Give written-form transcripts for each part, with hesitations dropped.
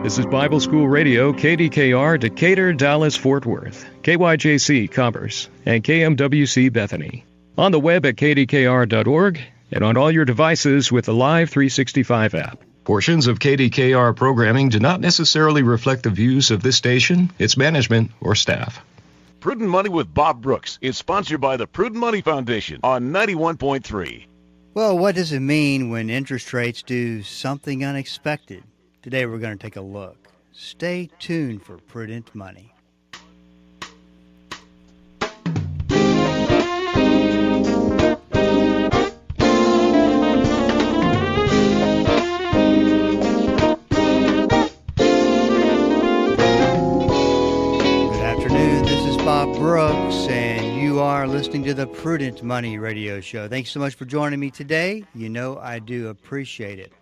This is Bible School Radio, KDKR, Decatur, Dallas, Fort Worth, KYJC, Commerce, and KMWC, Bethany. On the web at kdkr.org and on all your devices with the Live 365 app. Portions of KDKR programming do not necessarily reflect the views of this station, its management, or staff. Prudent Money with Bob Brooks is sponsored by the Prudent Money Foundation on 91.3. Well, what does it mean when interest rates do something unexpected? Today we're going to take a look. Stay tuned for Prudent Money. Bob Brooks, and you are listening to the Prudent Money Radio Show. Thanks so much for joining me today. You know I do appreciate it.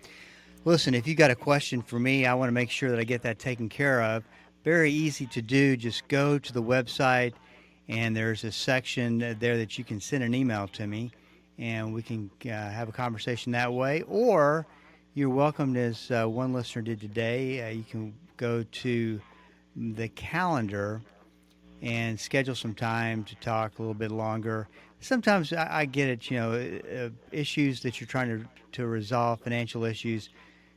Listen, if you got a question for me, I want to make sure that I get that taken care of. Very easy to do. Just go to the website, and there's a section there that you can send an email to me, and we can have a conversation that way. Or you're welcome, as one listener did today, you can go to the calendar and schedule some time to talk a little bit longer. Sometimes I get it, issues that you're trying to resolve, financial issues,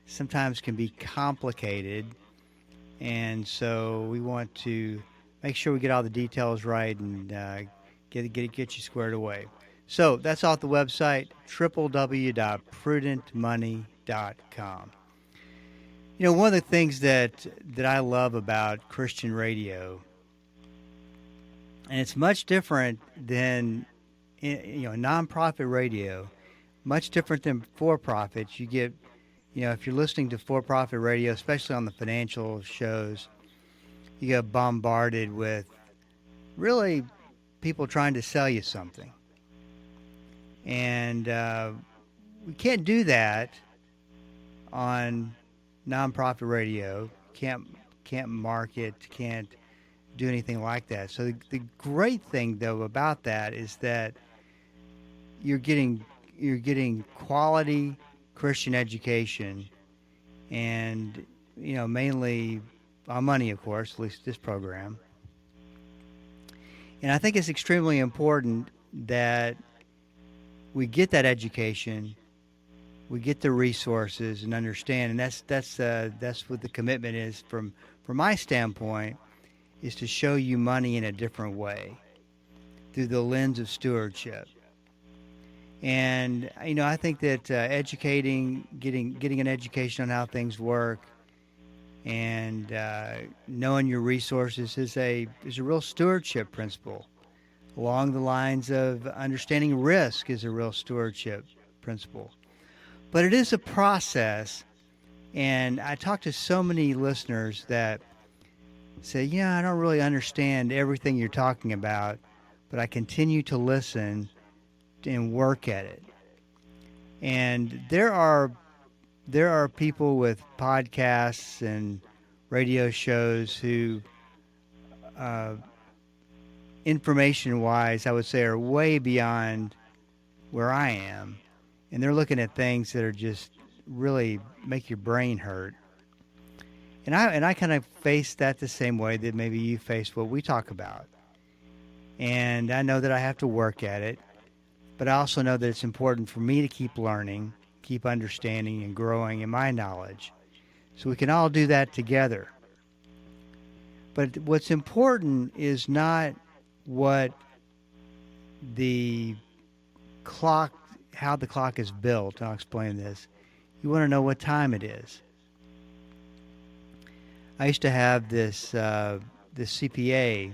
sometimes can be complicated. And so we want to make sure we get all the details right and get you squared away. So that's off the website, www.prudentmoney.com. You know, one of the things that I love about Christian radio, and it's much different than, nonprofit radio, much different than for-profits. You get, if you're listening to for-profit radio, especially on the financial shows, you get bombarded with really people trying to sell you something. And we can't do that on nonprofit radio. Can't market, can't do anything like that. So the great thing though about that is that you're getting quality Christian education, and mainly on money, of course, at least this program. And I think it's extremely important that we get that education, we get the resources and understand, and that's what the commitment is from my standpoint, is to show you money in a different way through the lens of stewardship. And I think that educating, getting an education on how things work, and knowing your resources is a real stewardship principle. Along the lines of understanding risk is a real stewardship principle. But it is a process, and I talk to so many listeners that say, I don't really understand everything you're talking about, but I continue to listen and work at it. And there are people with podcasts and radio shows who, information-wise, I would say, are way beyond where I am. And they're looking at things that are just really make your brain hurt. And I kind of face that the same way that maybe you face what we talk about. And I know that I have to work at it, but I also know that it's important for me to keep learning, keep understanding and growing in my knowledge. So we can all do that together. But what's important is not what the clock, how the clock is built. I'll explain this. You want to know what time it is. I used to have this CPA,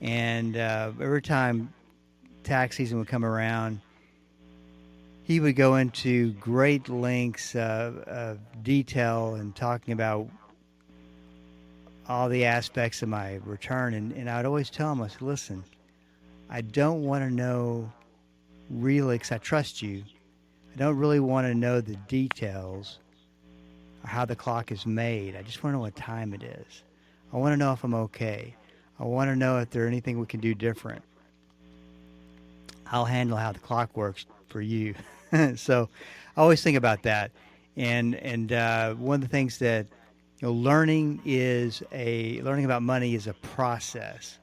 and every time tax season would come around, he would go into great lengths of detail and talking about all the aspects of my return. And I'd always tell him, I said, listen, I don't want to know really, because I trust you, I don't really want to know the details or how the clock is made. I just want to know what time it is. I want to know if I'm okay. I want to know if there's anything we can do different. I'll handle how the clock works for you. So I always think about that. And one of the things that learning about money is a process.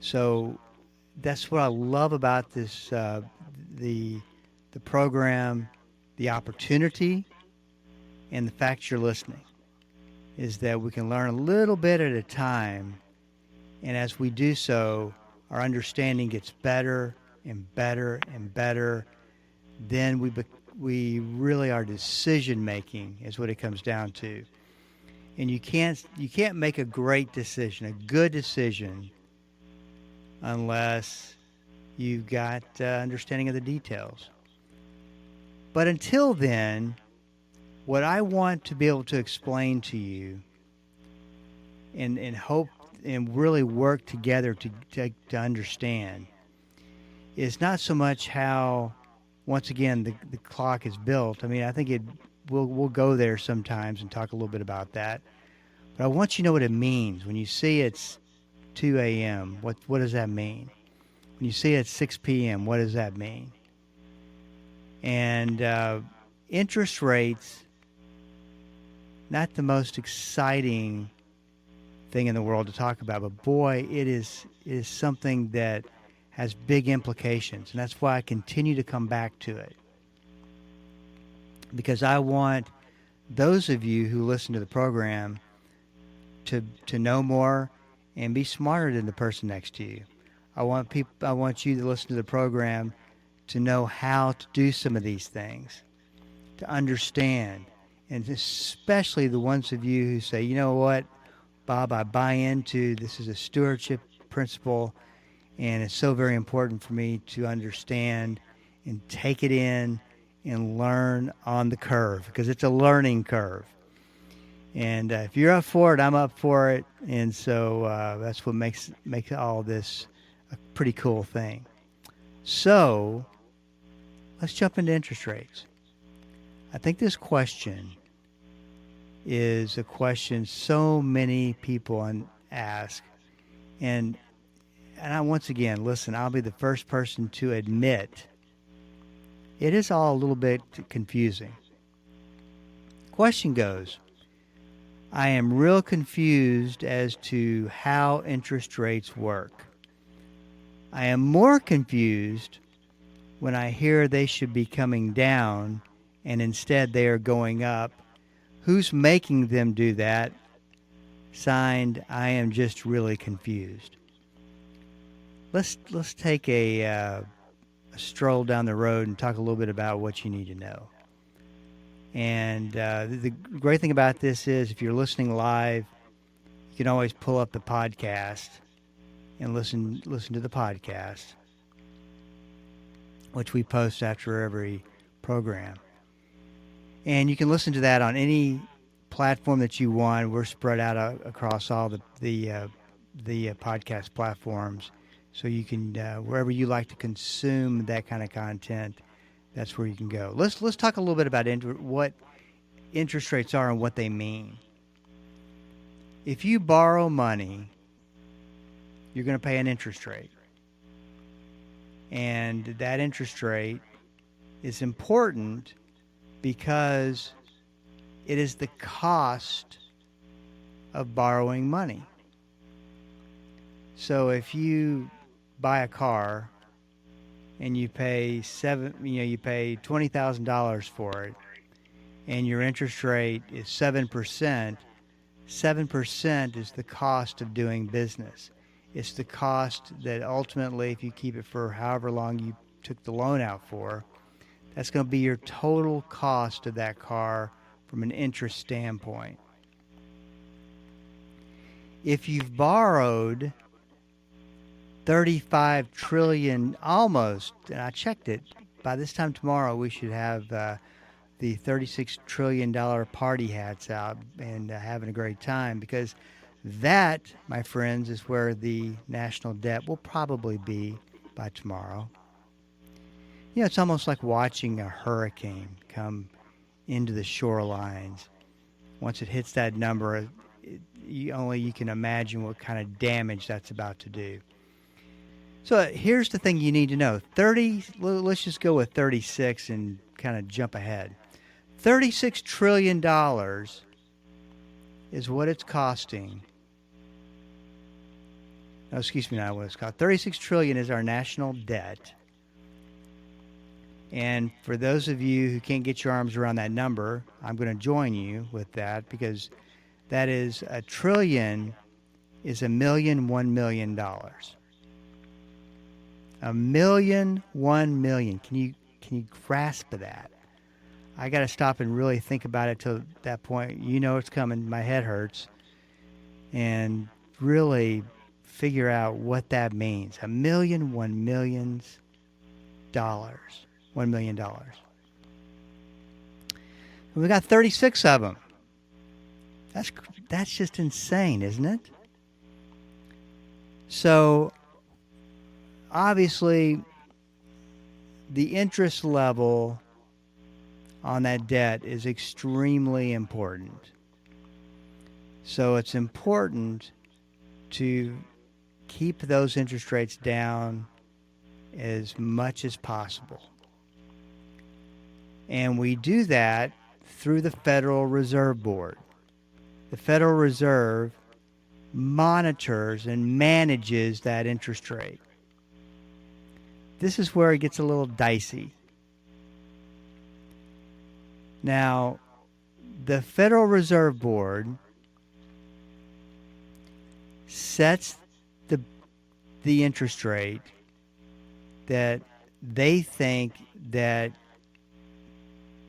So that's what I love about this, the program, the opportunity, and the fact you're listening, is that we can learn a little bit at a time, and as we do so, our understanding gets better and better and better. Then we really, our decision making is what it comes down to. And you can't make a great decision, a good decision, unless you've got understanding of the details. But until then, what I want to be able to explain to you and hope and really work together to understand is not so much how, once again, the clock is built. I mean, I think we'll go there sometimes and talk a little bit about that. But I want you to know what it means. When you see it's 2 a.m., what does that mean? When you see it's 6 p.m., what does that mean? And interest rates, not the most exciting thing in the world to talk about, but boy, it is something that has big implications, and that's why I continue to come back to it, because I want those of you who listen to the program to know more and be smarter than the person next to you. I want you to listen to the program to know how to do some of these things, to understand, and especially the ones of you who say, you know what, Bob, I buy into this is a stewardship principle, and it's so very important for me to understand and take it in and learn on the curve, because it's a learning curve. And if you're up for it, I'm up for it. And so that's what makes all this a pretty cool thing. So let's jump into interest rates. I think this question is a question so many people ask. And once again, listen, I'll be the first person to admit it is all a little bit confusing. Question goes, I am real confused as to how interest rates work. I am more confused when I hear they should be coming down and instead they are going up. Who's making them do that? Signed, I am just really confused. Let's take a stroll down the road and talk a little bit about what you need to know. And the great thing about this is if you're listening live, you can always pull up the podcast and listen to the podcast, which we post after every program. And you can listen to that on any platform that you want. We're spread out across all the podcast platforms. So you can, wherever you like to consume that kind of content, that's where you can go. Let's talk a little bit about what interest rates are and what they mean. If you borrow money, you're going to pay an interest rate. And that interest rate is important because it is the cost of borrowing money. So if you buy a car and you pay $20,000 for it, and your interest rate is 7%. 7% is the cost of doing business. It's the cost that ultimately, if you keep it for however long you took the loan out for, that's going to be your total cost of that car from an interest standpoint. If you've borrowed 35 trillion almost, and I checked it, by this time tomorrow we should have the $36 trillion party hats out and having a great time, because that, my friends, is where the national debt will probably be by tomorrow. You know, it's almost like watching a hurricane come into the shorelines. Once it hits that number, you can imagine what kind of damage that's about to do. So here's the thing you need to know. Let's just go with 36 and kind of jump ahead. $36 trillion is what it's costing. No, excuse me, not what it's costing. $36 trillion is our national debt. And for those of you who can't get your arms around that number, I'm going to join you with that, because that is $1 trillion is $1 million, $1 million. $1 million, $1 million. Can you grasp that? I got to stop and really think about it till that point. You know it's coming. My head hurts. And really figure out what that means. $1 million, $1 million. $1 million. We got 36 of them. That's just insane, isn't it? So obviously the interest level on that debt is extremely important. So it's important to keep those interest rates down as much as possible. And we do that through the Federal Reserve Board. The Federal Reserve monitors and manages that interest rate. This is where it gets a little dicey. Now, the Federal Reserve Board sets the interest rate that they think that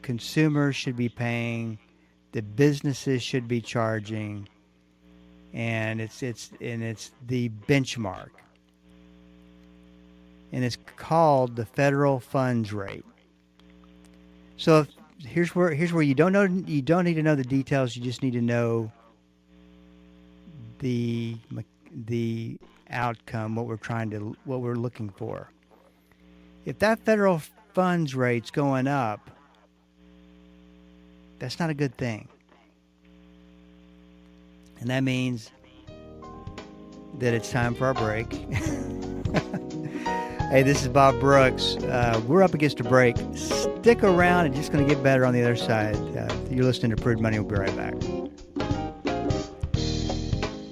consumers should be paying, the businesses should be charging, and it's the benchmark, and it's called the federal funds rate. So here's where you don't need to know the details. You just need to know the outcome, what we're looking for. If that federal funds rate's going up, that's not a good thing. And that means that it's time for our break. Hey, this is Bob Brooks. We're up against a break. Stick around. It's just going to get better on the other side. You're listening to Prudent Money. We'll be right back.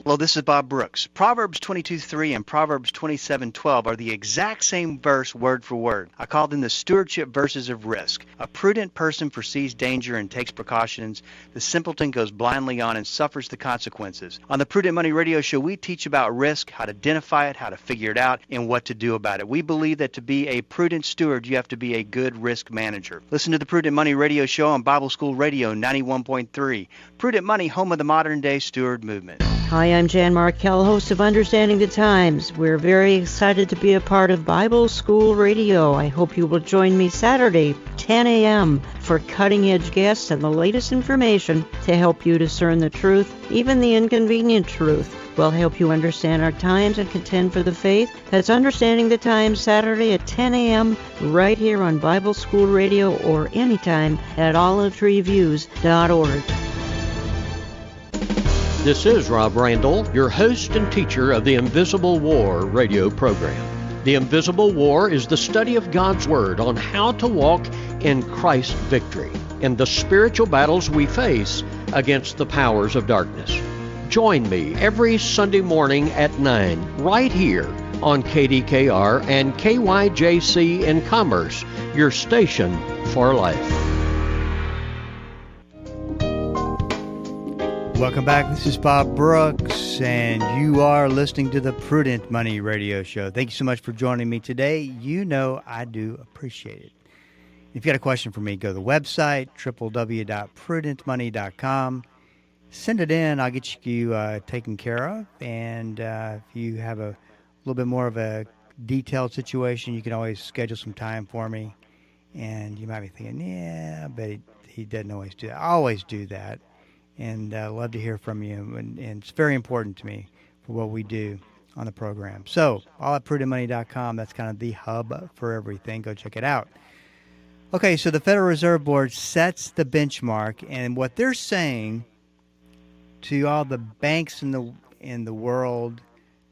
Hello, this is Bob Brooks. Proverbs 22:3 and Proverbs 27:12 are the exact same verse word for word. I call them the stewardship verses of risk. A prudent person foresees danger and takes precautions. The simpleton goes blindly on and suffers the consequences. On the Prudent Money Radio Show, we teach about risk, how to identify it, how to figure it out, and what to do about it. We believe that to be a prudent steward, you have to be a good risk manager. Listen to the Prudent Money Radio Show on Bible School Radio 91.3. Prudent Money, home of the modern-day steward movement. Hi, I'm Jan Markell, host of Understanding the Times. We're very excited to be a part of Bible School Radio. I hope you will join me Saturday, 10 a.m. for cutting-edge guests and the latest information to help you discern the truth, even the inconvenient truth. We'll help you understand our times and contend for the faith. That's Understanding the Times, Saturday at 10 a.m. right here on Bible School Radio or anytime at olivetreeviews.org. This is Rob Randall, your host and teacher of the Invisible War radio program. The Invisible War is the study of God's Word on how to walk in Christ's victory in the spiritual battles we face against the powers of darkness. Join me every Sunday morning at 9 right here on KDKR and KYJC in Commerce, your station for life. Welcome back. This is Bob Brooks, and you are listening to the Prudent Money Radio Show. Thank you so much for joining me today. You know I do appreciate it. If you got a question for me, go to the website, www.prudentmoney.com. Send it in. I'll get you taken care of. And if you have a little bit more of a detailed situation, you can always schedule some time for me. And you might be thinking, yeah, but he doesn't always do that. I always do that. And love to hear from you. And it's very important to me for what we do on the program. So, all at prudentmoney.com. That's kind of the hub for everything. Go check it out. Okay, so the Federal Reserve Board sets the benchmark. And what they're saying to all the banks in the world,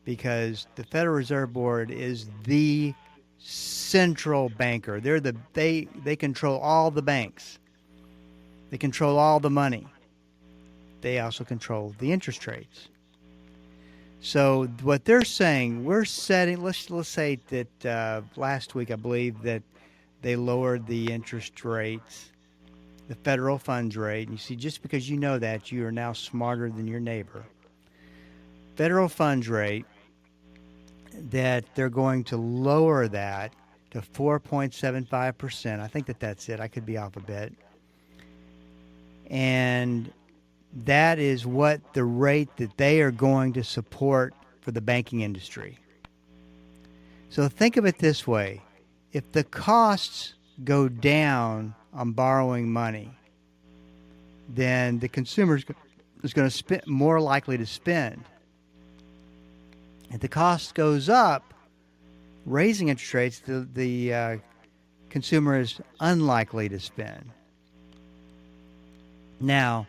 because the Federal Reserve Board is the central banker. They control all the banks. They control all the money. they also control the interest rates. So what they're saying, we're setting, let's say that last week I believe that they lowered the interest rates, the federal funds rate. And you see, just because you know that, you are now smarter than your neighbor. Federal funds rate, that they're going to lower that to 4.75%. I think that's it. I could be off a bit. And that is what the rate that they are going to support for the banking industry. So think of it this way. If the costs go down on borrowing money, then the consumer is going to spend, more likely to spend. If the cost goes up, raising interest rates, the consumer is unlikely to spend. Now,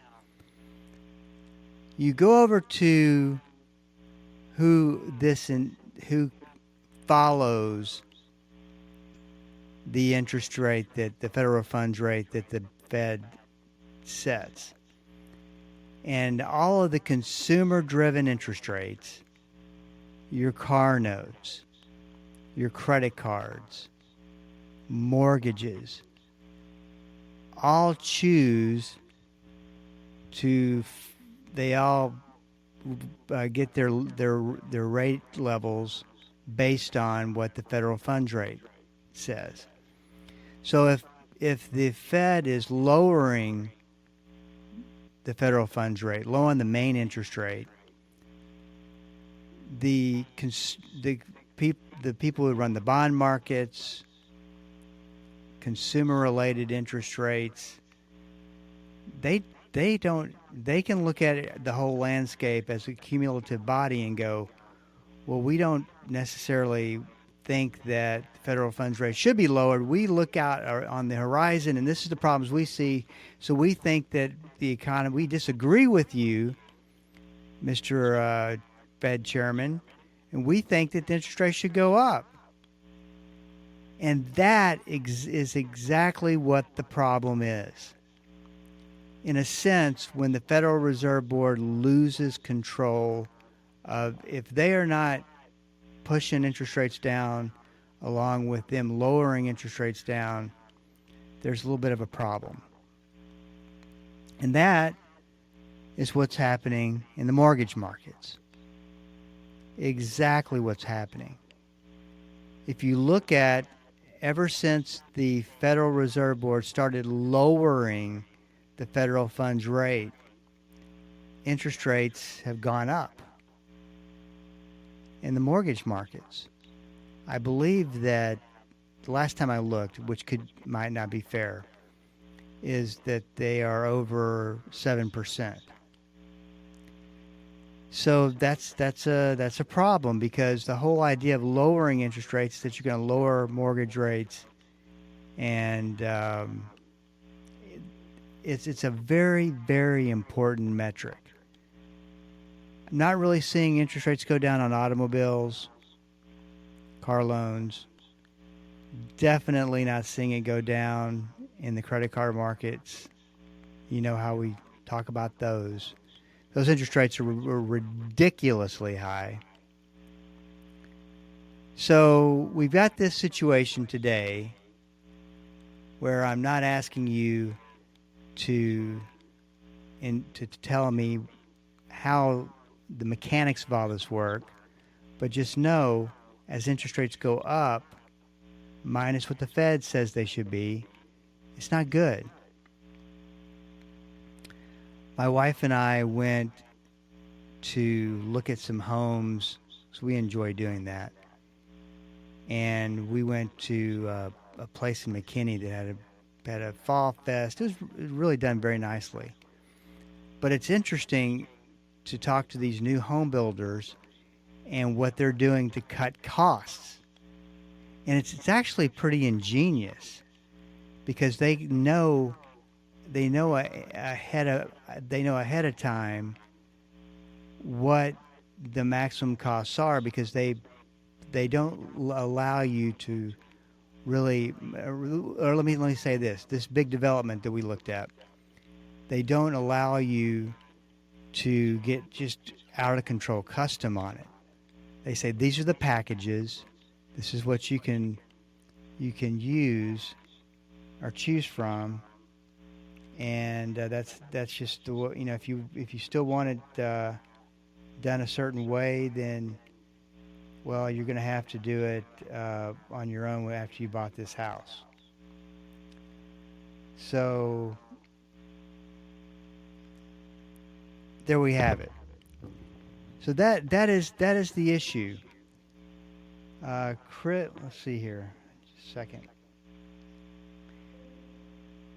you go over to who follows the interest rate, that the federal funds rate that the Fed sets. And all of the consumer-driven interest rates, your car notes, your credit cards, mortgages, all choose to, they all get their rate levels based on what the federal funds rate says. So if the Fed is lowering the federal funds rate, lowering the main interest rate, the people who run the bond markets, consumer-related interest rates, they can look at it, the whole landscape as a cumulative body and go, well, we don't necessarily think that the federal funds rate should be lowered. We look out on the horizon, and this is the problems we see. So we think that the economy, we disagree with you, Mr. Fed Chairman, and we think that the interest rate should go up. And that is exactly what the problem is. In a sense, when the Federal Reserve Board loses control of, if they are not pushing interest rates down along with them lowering interest rates down, there's a little bit of a problem. And that is what's happening in the mortgage markets. Exactly what's happening. If you look at, ever since the Federal Reserve Board started lowering the federal funds rate, interest rates have gone up in the mortgage markets. I believe that the last time I looked, which might not be fair, is that they are over 7%. So that's a problem, because the whole idea of lowering interest rates is that you're going to lower mortgage rates, and it's a very, very important metric. I'm not really seeing interest rates go down on automobiles, car loans. Definitely not seeing it go down in the credit card markets. You know how we talk about those. Those interest rates are ridiculously high. So we've got this situation today where I'm not asking you to tell me how the mechanics of all this work, but just know, as interest rates go up, minus what the Fed says they should be, it's not good. My wife and I went to look at some homes, so we enjoy doing that. And we went to a place in McKinney that had a fall fest. It was really done very nicely. But it's interesting to talk to these new home builders and what they're doing to cut costs. And it's actually pretty ingenious, because they know ahead of time what the maximum costs are, because they don't allow you to really, or let me say this big development that we looked at, they don't allow you to get just out of control custom on it. They say these are the packages. This is what you can use or choose from, and that's just the way, if you still want it done a certain way, then well, you're going to have to do it on your own after you bought this house. So there we have it. So that is the issue. Let's see here, just a second.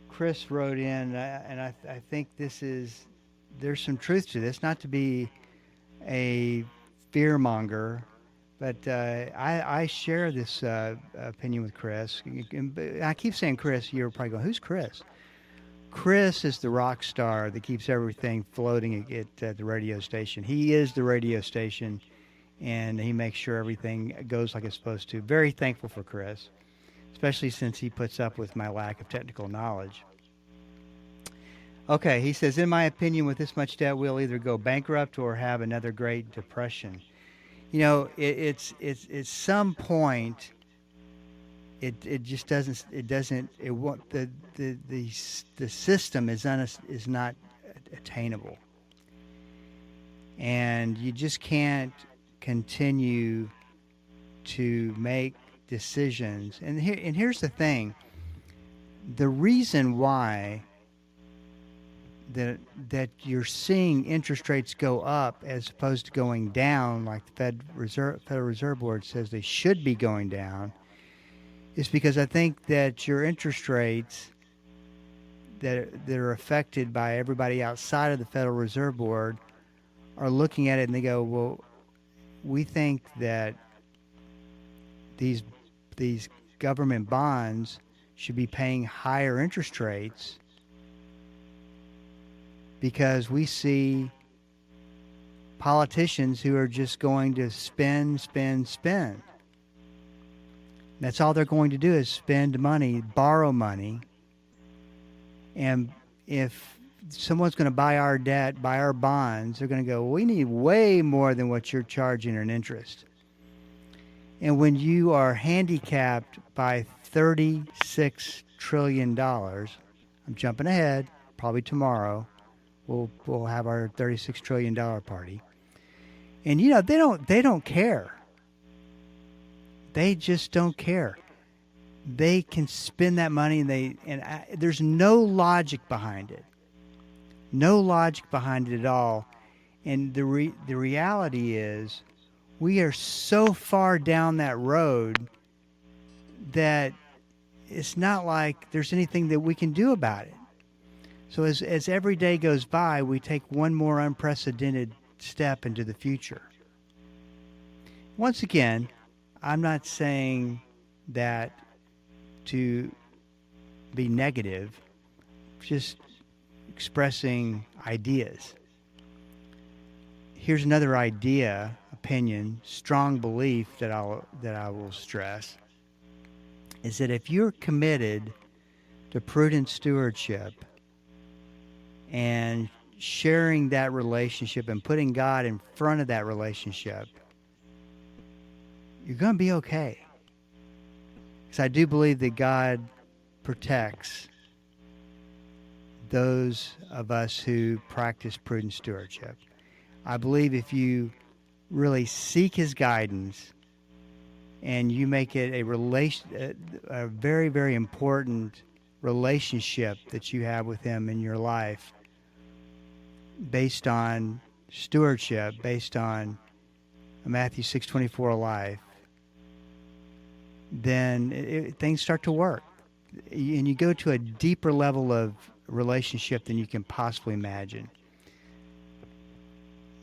Chris wrote in, and I think there's some truth to this. Not to be a fearmonger, but I share this opinion with Chris. I keep saying Chris. You're probably going, who's Chris? Chris is the rock star that keeps everything floating at the radio station. He is the radio station, and he makes sure everything goes like it's supposed to. Very thankful for Chris, especially since he puts up with my lack of technical knowledge. Okay, he says, in my opinion, with this much debt, we'll either go bankrupt or have another Great Depression. It's some point. It just doesn't. It doesn't. It won't. The system is not attainable, and you just can't continue to make decisions. And here's the thing: the reason why that you're seeing interest rates go up as opposed to going down, like the Federal Reserve Board says they should be going down, is because I think that your interest rates that are affected by everybody outside of the Federal Reserve Board are looking at it and they go, well, we think that these government bonds should be paying higher interest rates because we see politicians who are just going to spend. That's all they're going to do is spend money, borrow money. And if someone's going to buy our debt, buy our bonds, they're going to go, well, we need way more than what you're charging in interest. And when you are handicapped by $36 trillion, I'm jumping ahead, probably tomorrow, we'll have our $36 trillion party. And they don't care. They just don't care. They can spend that money, and there's no logic behind it. No logic behind it at all. And the reality is, we are so far down that road that it's not like there's anything that we can do about it. So as every day goes by, we take one more unprecedented step into the future. Once again, I'm not saying that to be negative, just expressing ideas. Here's another idea, opinion, strong belief that I will stress, is that if you're committed to prudent stewardship and sharing that relationship and putting God in front of that relationship, you're going to be okay. Because I do believe that God protects those of us who practice prudent stewardship. I believe if you really seek His guidance and you make it a very, very important relationship that you have with Him in your life, based on stewardship, based on Matthew 6:24 life, then things start to work. And you go to a deeper level of relationship than you can possibly imagine.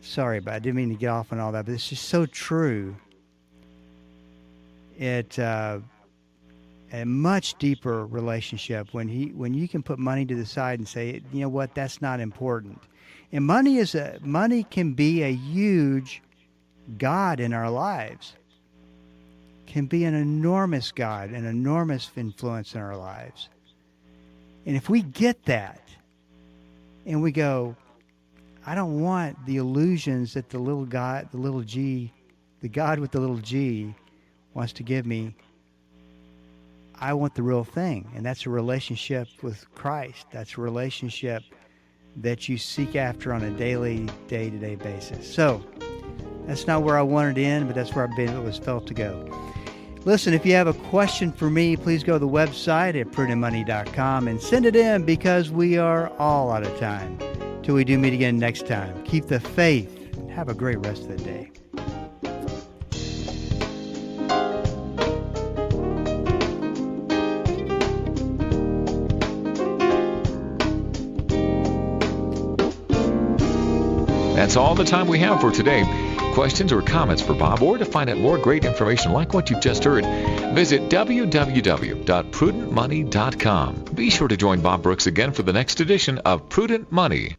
Sorry, but I didn't mean to get off on all that, but it's just so true. A much deeper relationship when you can put money to the side and say, you know what, that's not important. And money can be a huge God in our lives. Can be an enormous God, an enormous influence in our lives. And if we get that and we go, I don't want the illusions that the God with the little G wants to give me. I want the real thing, and that's a relationship with Christ. That's a relationship that you seek after on a daily, day-to-day basis. So that's not where I wanted to end, but that's where it was felt to go. Listen, if you have a question for me, please go to the website at prudentmoney.com and send it in, because we are all out of time. Till we do meet again next time, keep the faith and have a great rest of the day. That's all the time we have for today. Questions or comments for Bob, or to find out more great information like what you've just heard, visit www.prudentmoney.com. Be sure to join Bob Brooks again for the next edition of Prudent Money.